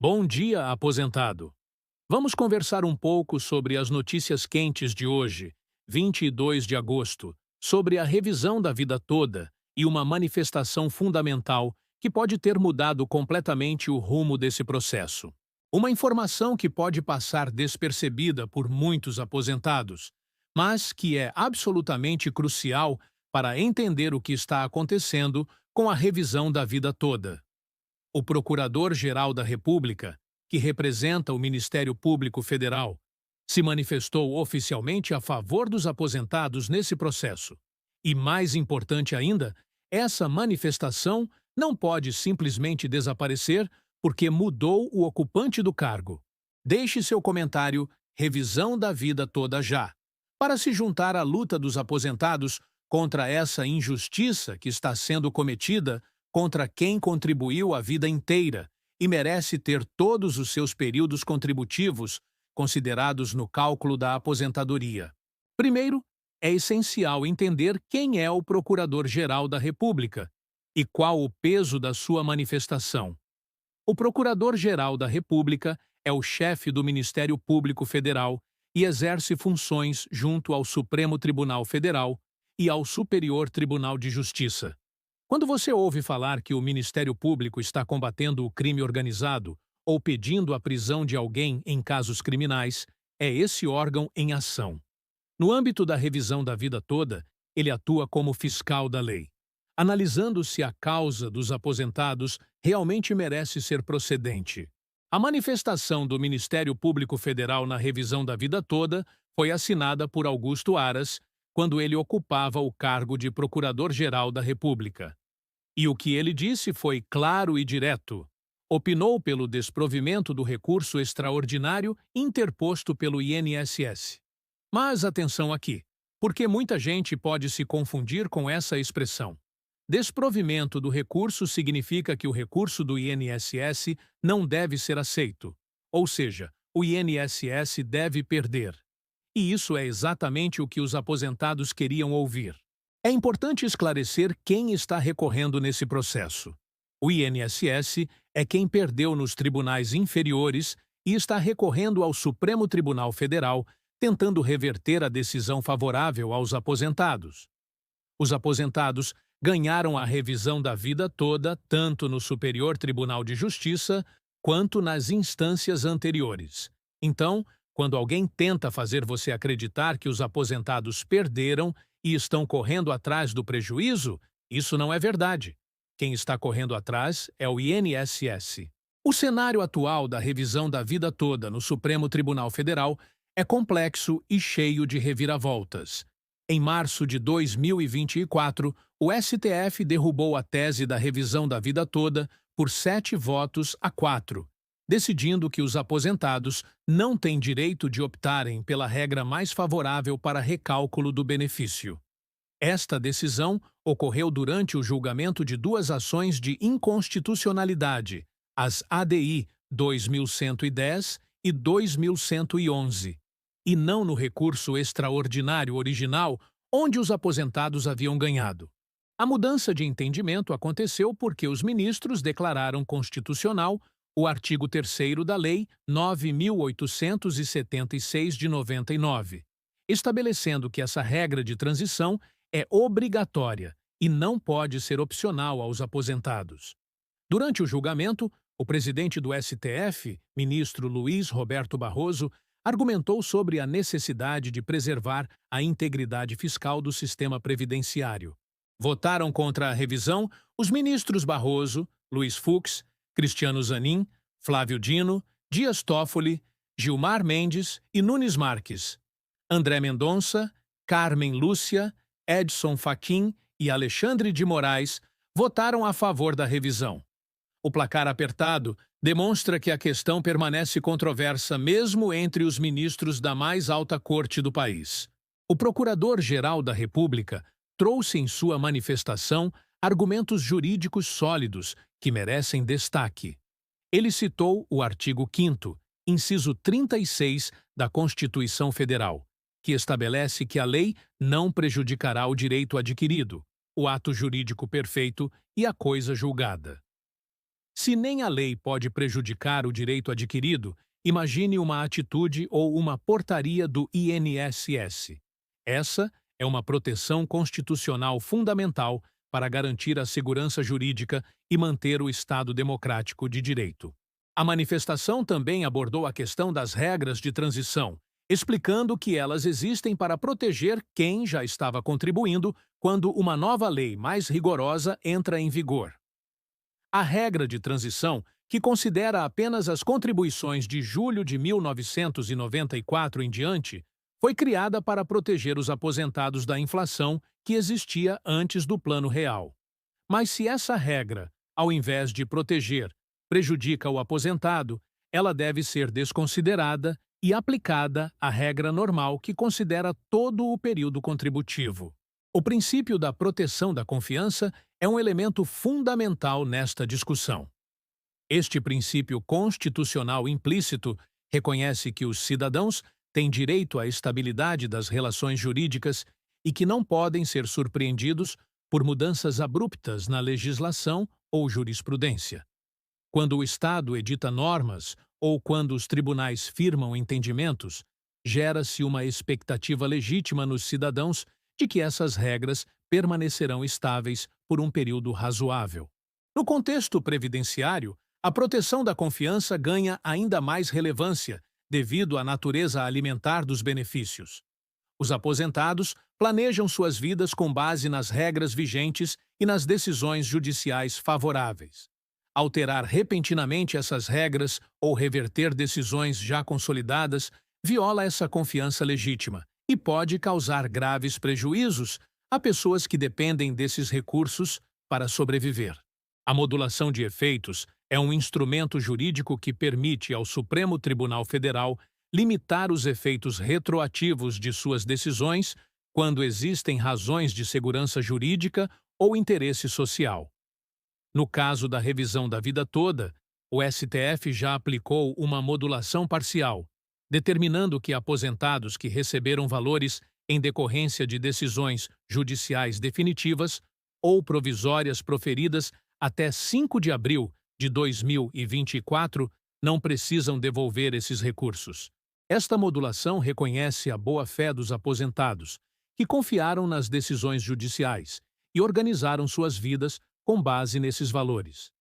Bom dia, aposentado. Vamos conversar um pouco sobre as notícias quentes de hoje, 22 de agosto, sobre a revisão da vida toda e uma manifestação fundamental que pode ter mudado completamente o rumo desse processo. Uma informação que pode passar despercebida por muitos aposentados, mas que é absolutamente crucial para entender o que está acontecendo com a revisão da vida toda. O Procurador-Geral da República, que representa o Ministério Público Federal, se manifestou oficialmente a favor dos aposentados nesse processo. E, mais importante ainda, essa manifestação não pode simplesmente desaparecer porque mudou o ocupante do cargo. Deixe seu comentário "Revisão da vida toda já", para se juntar à luta dos aposentados contra essa injustiça que está sendo cometida contra quem contribuiu a vida inteira e merece ter todos os seus períodos contributivos considerados no cálculo da aposentadoria. Primeiro, é essencial entender quem é o Procurador-Geral da República e qual o peso da sua manifestação. O Procurador-Geral da República é o chefe do Ministério Público Federal e exerce funções junto ao Supremo Tribunal Federal e ao Superior Tribunal de Justiça. Quando você ouve falar que o Ministério Público está combatendo o crime organizado ou pedindo a prisão de alguém em casos criminais, é esse órgão em ação. No âmbito da revisão da vida toda, ele atua como fiscal da lei, analisando se a causa dos aposentados realmente merece ser procedente. A manifestação do Ministério Público Federal na revisão da vida toda foi assinada por Augusto Aras, quando ele ocupava o cargo de Procurador-Geral da República. E o que ele disse foi claro e direto. Opinou pelo desprovimento do recurso extraordinário interposto pelo INSS. Mas atenção aqui, porque muita gente pode se confundir com essa expressão. Desprovimento do recurso significa que o recurso do INSS não deve ser aceito, ou seja, o INSS deve perder. E isso é exatamente o que os aposentados queriam ouvir. É importante esclarecer quem está recorrendo nesse processo. O INSS é quem perdeu nos tribunais inferiores e está recorrendo ao Supremo Tribunal Federal, tentando reverter a decisão favorável aos aposentados. Os aposentados ganharam a revisão da vida toda tanto no Superior Tribunal de Justiça quanto nas instâncias anteriores. Então, quando alguém tenta fazer você acreditar que os aposentados perderam e estão correndo atrás do prejuízo, isso não é verdade. Quem está correndo atrás é o INSS. O cenário atual da revisão da vida toda no Supremo Tribunal Federal é complexo e cheio de reviravoltas. Em março de 2024, o STF derrubou a tese da revisão da vida toda por 7 votos a 4, decidindo que os aposentados não têm direito de optarem pela regra mais favorável para recálculo do benefício. Esta decisão ocorreu durante o julgamento de 2 ações de inconstitucionalidade, as ADI 2110 e 2111, e não no recurso extraordinário original, onde os aposentados haviam ganhado. A mudança de entendimento aconteceu porque os ministros declararam constitucional o artigo 3º da Lei 9.876 de 99, estabelecendo que essa regra de transição é obrigatória e não pode ser opcional aos aposentados. Durante o julgamento, o presidente do STF, ministro Luiz Roberto Barroso, argumentou sobre a necessidade de preservar a integridade fiscal do sistema previdenciário. Votaram contra a revisão os ministros Barroso, Luiz Fux, Cristiano Zanin, Flávio Dino, Dias Toffoli, Gilmar Mendes e Nunes Marques. André Mendonça, Carmen Lúcia, Edson Fachin e Alexandre de Moraes votaram a favor da revisão. O placar apertado demonstra que a questão permanece controversa mesmo entre os ministros da mais alta corte do país. O Procurador-Geral da República trouxe em sua manifestação argumentos jurídicos sólidos que merecem destaque. Ele citou o artigo 5º, inciso 36 da Constituição Federal, que estabelece que a lei não prejudicará o direito adquirido, o ato jurídico perfeito e a coisa julgada. Se nem a lei pode prejudicar o direito adquirido, imagine uma atitude ou uma portaria do INSS. Essa é uma proteção constitucional fundamental para garantir a segurança jurídica e manter o Estado democrático de direito. A manifestação também abordou a questão das regras de transição, explicando que elas existem para proteger quem já estava contribuindo quando uma nova lei mais rigorosa entra em vigor. A regra de transição, que considera apenas as contribuições de julho de 1994 em diante, foi criada para proteger os aposentados da inflação que existia antes do Plano Real. Mas se essa regra, ao invés de proteger, prejudica o aposentado, ela deve ser desconsiderada e aplicada à regra normal que considera todo o período contributivo. O princípio da proteção da confiança é um elemento fundamental nesta discussão. Este princípio constitucional implícito reconhece que os cidadãos têm direito à estabilidade das relações jurídicas e que não podem ser surpreendidos por mudanças abruptas na legislação ou jurisprudência. Quando o Estado edita normas ou quando os tribunais firmam entendimentos, gera-se uma expectativa legítima nos cidadãos de que essas regras permanecerão estáveis por um período razoável. No contexto previdenciário, a proteção da confiança ganha ainda mais relevância devido à natureza alimentar dos benefícios. Os aposentados planejam suas vidas com base nas regras vigentes e nas decisões judiciais favoráveis. Alterar repentinamente essas regras ou reverter decisões já consolidadas viola essa confiança legítima e pode causar graves prejuízos a pessoas que dependem desses recursos para sobreviver. A modulação de efeitos é um instrumento jurídico que permite ao Supremo Tribunal Federal limitar os efeitos retroativos de suas decisões quando existem razões de segurança jurídica ou interesse social. No caso da revisão da vida toda, o STF já aplicou uma modulação parcial, determinando que aposentados que receberam valores em decorrência de decisões judiciais definitivas ou provisórias proferidas até 5 de abril de 2024 não precisam devolver esses recursos. Esta modulação reconhece a boa-fé dos aposentados, que confiaram nas decisões judiciais e organizaram suas vidas com base nesses valores.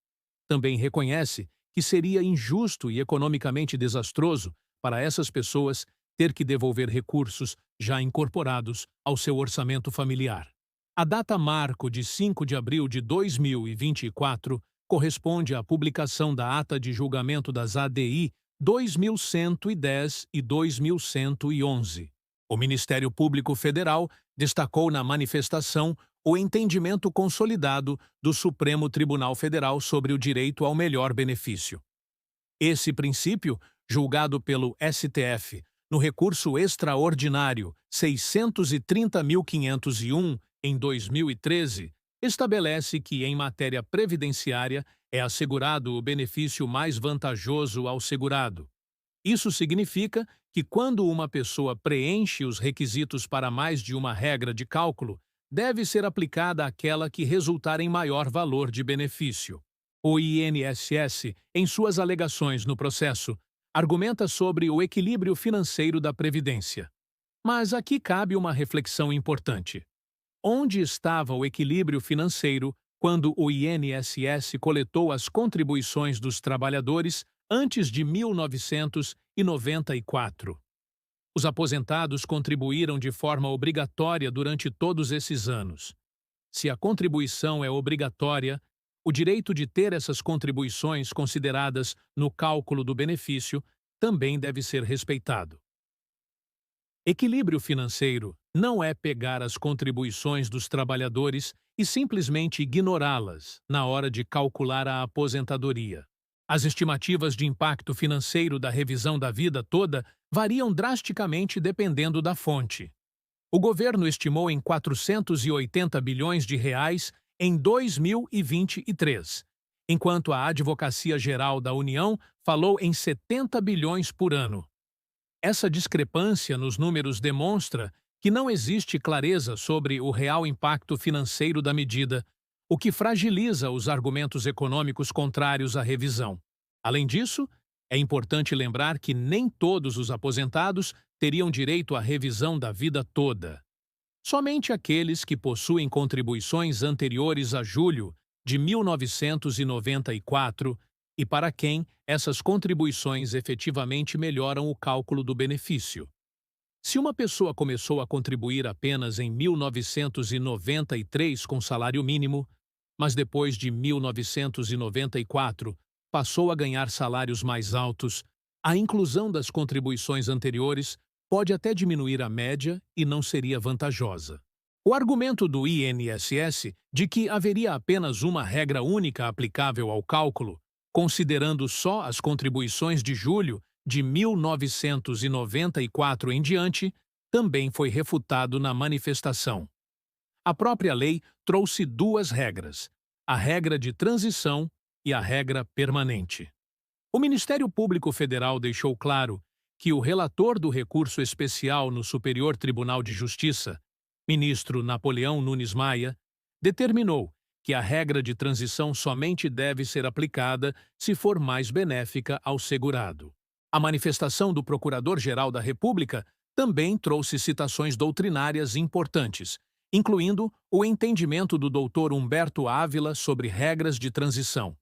Também reconhece que seria injusto e economicamente desastroso para essas pessoas ter que devolver recursos já incorporados ao seu orçamento familiar. A data marco de 5 de abril de 2024 corresponde à publicação da ata de julgamento das ADI 2110 e 2111. O Ministério Público Federal destacou na manifestação o entendimento consolidado do Supremo Tribunal Federal sobre o direito ao melhor benefício. Esse princípio, julgado pelo STF no recurso extraordinário 630.501 em 2013, estabelece que, em matéria previdenciária, é assegurado o benefício mais vantajoso ao segurado. Isso significa que, quando uma pessoa preenche os requisitos para mais de uma regra de cálculo, deve ser aplicada aquela que resultar em maior valor de benefício. O INSS, em suas alegações no processo, argumenta sobre o equilíbrio financeiro da Previdência. Mas aqui cabe uma reflexão importante. Onde estava o equilíbrio financeiro quando o INSS coletou as contribuições dos trabalhadores antes de 1994? Os aposentados contribuíram de forma obrigatória durante todos esses anos. Se a contribuição é obrigatória, o direito de ter essas contribuições consideradas no cálculo do benefício também deve ser respeitado. Equilíbrio financeiro não é pegar as contribuições dos trabalhadores e simplesmente ignorá-las na hora de calcular a aposentadoria. As estimativas de impacto financeiro da revisão da vida toda variam drasticamente dependendo da fonte. O governo estimou em 480 bilhões de reais em 2023, enquanto a Advocacia Geral da União falou em 70 bilhões por ano. Essa discrepância nos números demonstra que não existe clareza sobre o real impacto financeiro da medida, o que fragiliza os argumentos econômicos contrários à revisão. Além disso, é importante lembrar que nem todos os aposentados teriam direito à revisão da vida toda. Somente aqueles que possuem contribuições anteriores a julho de 1994 e para quem essas contribuições efetivamente melhoram o cálculo do benefício. Se uma pessoa começou a contribuir apenas em 1993 com salário mínimo, mas depois de 1994 passou a ganhar salários mais altos, a inclusão das contribuições anteriores pode até diminuir a média e não seria vantajosa. O argumento do INSS de que haveria apenas uma regra única aplicável ao cálculo, considerando só as contribuições de julho de 1994 em diante, também foi refutado na manifestação. A própria lei trouxe duas regras, a regra de transição e a regra permanente. O Ministério Público Federal deixou claro que o relator do recurso especial no Superior Tribunal de Justiça, ministro Napoleão Nunes Maia, determinou que a regra de transição somente deve ser aplicada se for mais benéfica ao segurado. A manifestação do Procurador-Geral da República também trouxe citações doutrinárias importantes, incluindo o entendimento do Dr. Humberto Ávila sobre regras de transição.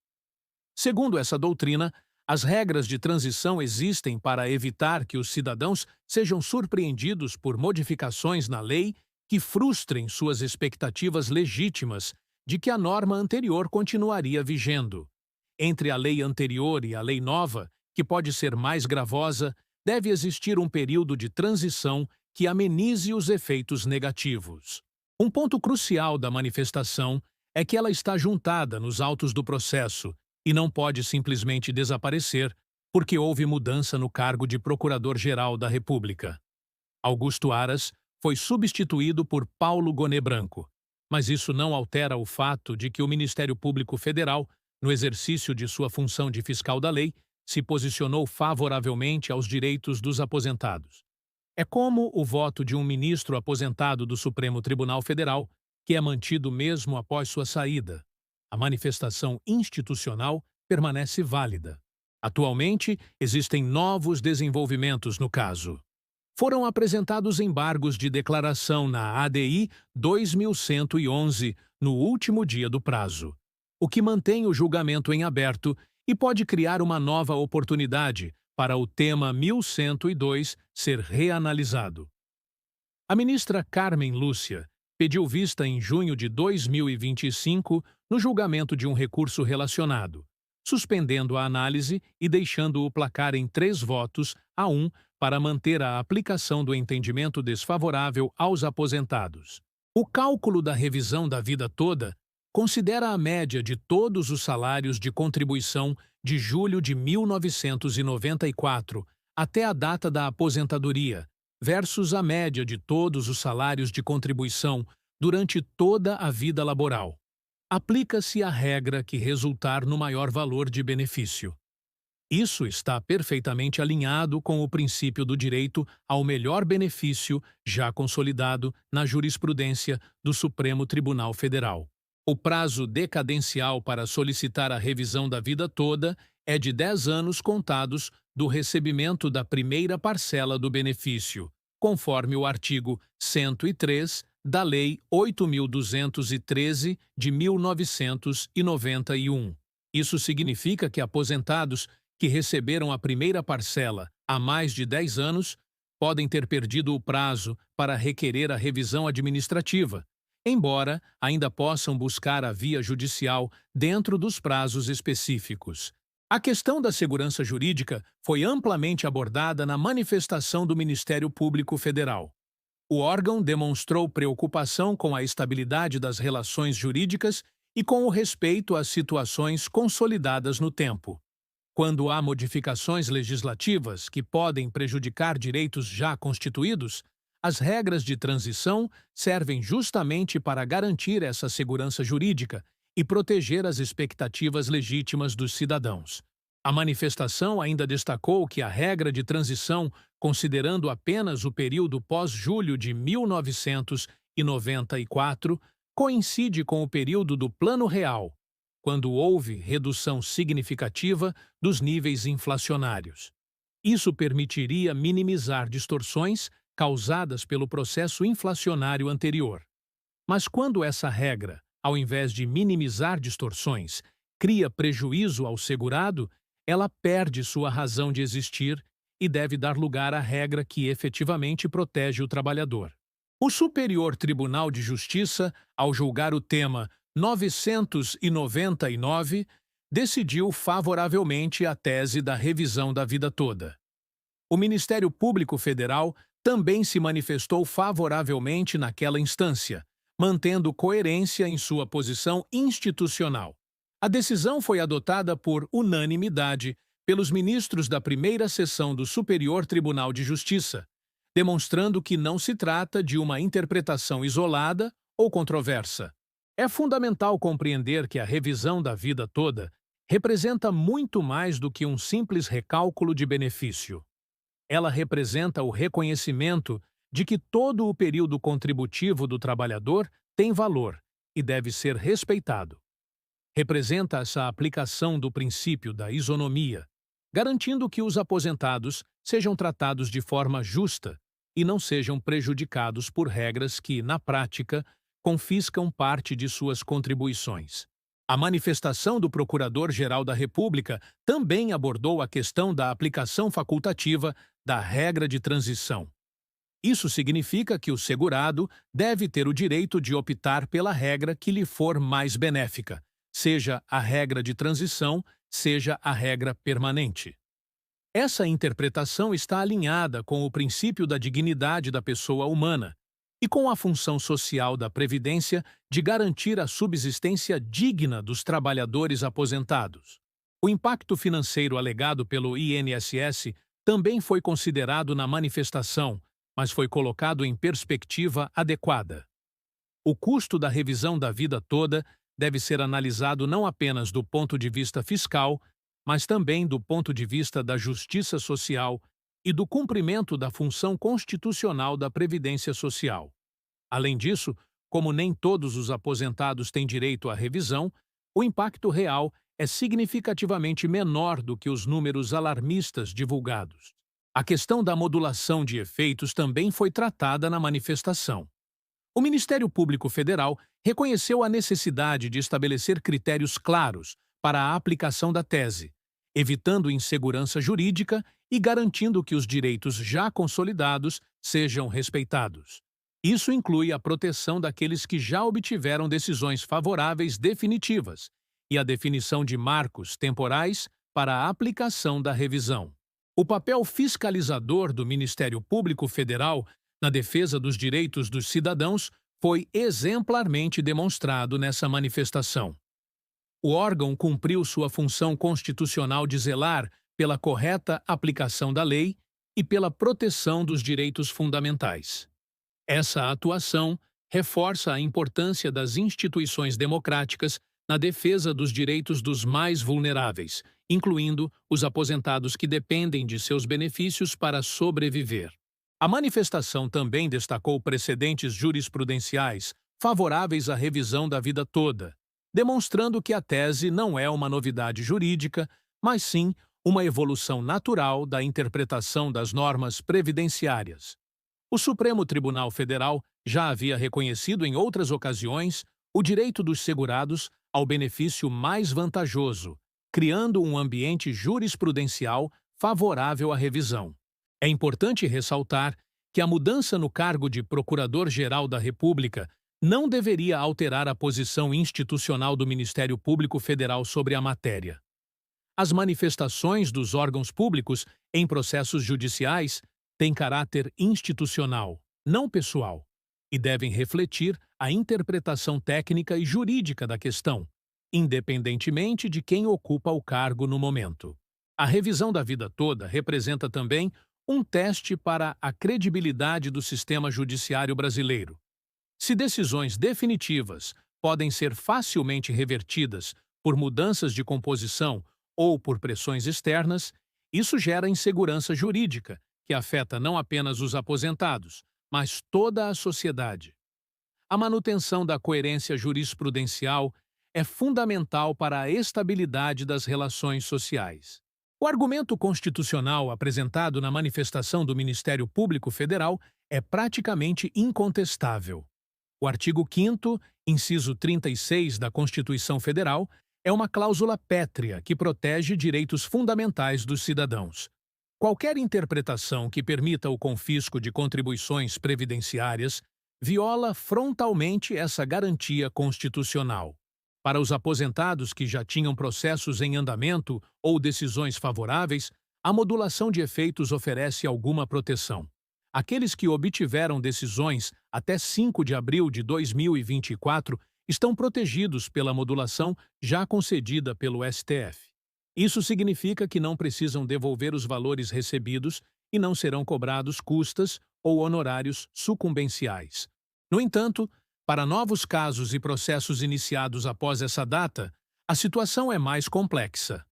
Segundo essa doutrina, as regras de transição existem para evitar que os cidadãos sejam surpreendidos por modificações na lei que frustrem suas expectativas legítimas de que a norma anterior continuaria vigendo. Entre a lei anterior e a lei nova, que pode ser mais gravosa, deve existir um período de transição que amenize os efeitos negativos. Um ponto crucial da manifestação é que ela está juntada nos autos do processo e não pode simplesmente desaparecer porque houve mudança no cargo de Procurador-Geral da República. Augusto Aras foi substituído por Paulo Goné Branco, mas isso não altera o fato de que o Ministério Público Federal, no exercício de sua função de fiscal da lei, se posicionou favoravelmente aos direitos dos aposentados. É como o voto de um ministro aposentado do Supremo Tribunal Federal, que é mantido mesmo após sua saída. A manifestação institucional permanece válida. Atualmente, existem novos desenvolvimentos no caso. Foram apresentados embargos de declaração na ADI 2111 no último dia do prazo, o que mantém o julgamento em aberto e pode criar uma nova oportunidade para o tema 1102 ser reanalisado. A ministra Carmen Lúcia pediu vista em junho de 2025 no julgamento de um recurso relacionado, suspendendo a análise e deixando o placar em 3 votos-1 para manter a aplicação do entendimento desfavorável aos aposentados. O cálculo da revisão da vida toda considera a média de todos os salários de contribuição de julho de 1994 até a data da aposentadoria, versus a média de todos os salários de contribuição durante toda a vida laboral. Aplica-se a regra que resultar no maior valor de benefício. Isso está perfeitamente alinhado com o princípio do direito ao melhor benefício já consolidado na jurisprudência do Supremo Tribunal Federal. O prazo decadencial para solicitar a revisão da vida toda é de 10 anos contados do recebimento da primeira parcela do benefício, conforme o artigo 103 da Lei 8.213 de 1991. Isso significa que aposentados que receberam a primeira parcela há mais de 10 anos podem ter perdido o prazo para requerer a revisão administrativa, embora ainda possam buscar a via judicial dentro dos prazos específicos. A questão da segurança jurídica foi amplamente abordada na manifestação do Ministério Público Federal. O órgão demonstrou preocupação com a estabilidade das relações jurídicas e com o respeito às situações consolidadas no tempo. Quando há modificações legislativas que podem prejudicar direitos já constituídos, as regras de transição servem justamente para garantir essa segurança jurídica e proteger as expectativas legítimas dos cidadãos. A manifestação ainda destacou que a regra de transição, considerando apenas o período pós-julho de 1994, coincide com o período do Plano Real, quando houve redução significativa dos níveis inflacionários. Isso permitiria minimizar distorções causadas pelo processo inflacionário anterior. Mas quando essa regra, ao invés de minimizar distorções, cria prejuízo ao segurado, ela perde sua razão de existir e deve dar lugar à regra que efetivamente protege o trabalhador. O Superior Tribunal de Justiça, ao julgar o tema 999, decidiu favoravelmente a tese da revisão da vida toda. O Ministério Público Federal também se manifestou favoravelmente naquela instância, mantendo coerência em sua posição institucional. A decisão foi adotada por unanimidade pelos ministros da primeira sessão do Superior Tribunal de Justiça, demonstrando que não se trata de uma interpretação isolada ou controversa. É fundamental compreender que a revisão da vida toda representa muito mais do que um simples recálculo de benefício. Ela representa o reconhecimento de que todo o período contributivo do trabalhador tem valor e deve ser respeitado. Representa essa aplicação do princípio da isonomia, garantindo que os aposentados sejam tratados de forma justa e não sejam prejudicados por regras que, na prática, confiscam parte de suas contribuições. A manifestação do Procurador-Geral da República também abordou a questão da aplicação facultativa da regra de transição. Isso significa que o segurado deve ter o direito de optar pela regra que lhe for mais benéfica, seja a regra de transição, seja a regra permanente. Essa interpretação está alinhada com o princípio da dignidade da pessoa humana e com a função social da Previdência de garantir a subsistência digna dos trabalhadores aposentados. O impacto financeiro alegado pelo INSS também foi considerado na manifestação, mas foi colocado em perspectiva adequada. O custo da revisão da vida toda deve ser analisado não apenas do ponto de vista fiscal, mas também do ponto de vista da justiça social e do cumprimento da função constitucional da Previdência Social. Além disso, como nem todos os aposentados têm direito à revisão, o impacto real é significativamente menor do que os números alarmistas divulgados. A questão da modulação de efeitos também foi tratada na manifestação. O Ministério Público Federal reconheceu a necessidade de estabelecer critérios claros para a aplicação da tese, evitando insegurança jurídica e garantindo que os direitos já consolidados sejam respeitados. Isso inclui a proteção daqueles que já obtiveram decisões favoráveis definitivas e a definição de marcos temporais para a aplicação da revisão. O papel fiscalizador do Ministério Público Federal na defesa dos direitos dos cidadãos foi exemplarmente demonstrado nessa manifestação. O órgão cumpriu sua função constitucional de zelar pela correta aplicação da lei e pela proteção dos direitos fundamentais. Essa atuação reforça a importância das instituições democráticas na defesa dos direitos dos mais vulneráveis, incluindo os aposentados que dependem de seus benefícios para sobreviver. A manifestação também destacou precedentes jurisprudenciais favoráveis à revisão da vida toda, demonstrando que a tese não é uma novidade jurídica, mas sim uma evolução natural da interpretação das normas previdenciárias. O Supremo Tribunal Federal já havia reconhecido em outras ocasiões o direito dos segurados ao benefício mais vantajoso, criando um ambiente jurisprudencial favorável à revisão. É importante ressaltar que a mudança no cargo de Procurador-Geral da República não deveria alterar a posição institucional do Ministério Público Federal sobre a matéria. As manifestações dos órgãos públicos em processos judiciais têm caráter institucional, não pessoal, e devem refletir a interpretação técnica e jurídica da questão, independentemente de quem ocupa o cargo no momento. A revisão da vida toda representa também um teste para a credibilidade do sistema judiciário brasileiro. Se decisões definitivas podem ser facilmente revertidas por mudanças de composição ou por pressões externas, isso gera insegurança jurídica, que afeta não apenas os aposentados, mas toda a sociedade. a manutenção da coerência jurisprudencial é fundamental para a estabilidade das relações sociais. O argumento constitucional apresentado na manifestação do Ministério Público Federal é praticamente incontestável. O artigo 5º, inciso 36 da Constituição Federal, é uma cláusula pétrea que protege direitos fundamentais dos cidadãos. Qualquer interpretação que permita o confisco de contribuições previdenciárias viola frontalmente essa garantia constitucional. Para os aposentados que já tinham processos em andamento ou decisões favoráveis, a modulação de efeitos oferece alguma proteção. Aqueles que obtiveram decisões até 5 de abril de 2024 estão protegidos pela modulação já concedida pelo STF. Isso significa que não precisam devolver os valores recebidos e não serão cobrados custas ou honorários sucumbenciais. No entanto, para novos casos e processos iniciados após essa data, a situação é mais complexa.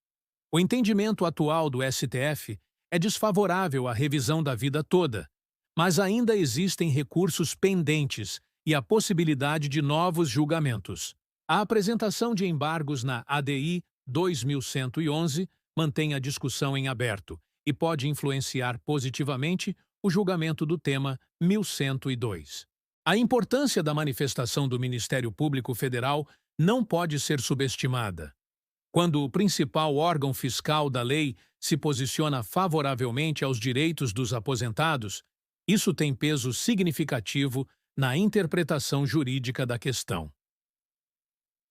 O entendimento atual do STF é desfavorável à revisão da vida toda, mas ainda existem recursos pendentes e a possibilidade de novos julgamentos. A apresentação de embargos na ADI 2111 mantém a discussão em aberto e pode influenciar positivamente o julgamento do tema 1102. A importância da manifestação do Ministério Público Federal não pode ser subestimada. Quando o principal órgão fiscal da lei se posiciona favoravelmente aos direitos dos aposentados, isso tem peso significativo na interpretação jurídica da questão.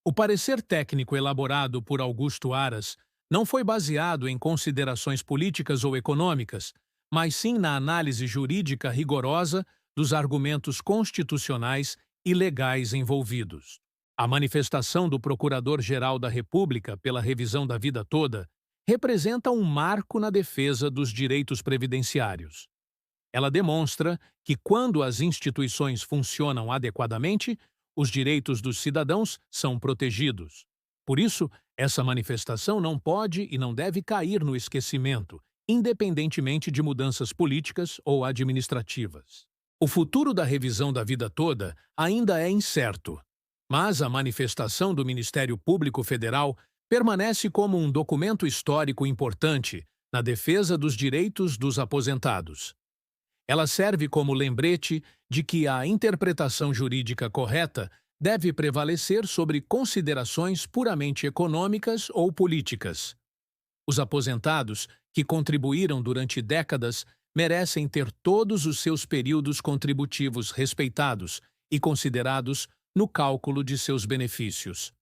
O parecer técnico elaborado por Augusto Aras não foi baseado em considerações políticas ou econômicas, mas sim na análise jurídica rigorosa dos argumentos constitucionais e legais envolvidos. A manifestação do Procurador-Geral da República pela revisão da vida toda representa um marco na defesa dos direitos previdenciários. Ela demonstra que, quando as instituições funcionam adequadamente, os direitos dos cidadãos são protegidos. Por isso, essa manifestação não pode e não deve cair no esquecimento, independentemente de mudanças políticas ou administrativas. O futuro da revisão da vida toda ainda é incerto, mas a manifestação do Ministério Público Federal permanece como um documento histórico importante na defesa dos direitos dos aposentados. Ela serve como lembrete de que a interpretação jurídica correta deve prevalecer sobre considerações puramente econômicas ou políticas. Os aposentados, que contribuíram durante décadas, merecem ter todos os seus períodos contributivos respeitados e considerados no cálculo de seus benefícios.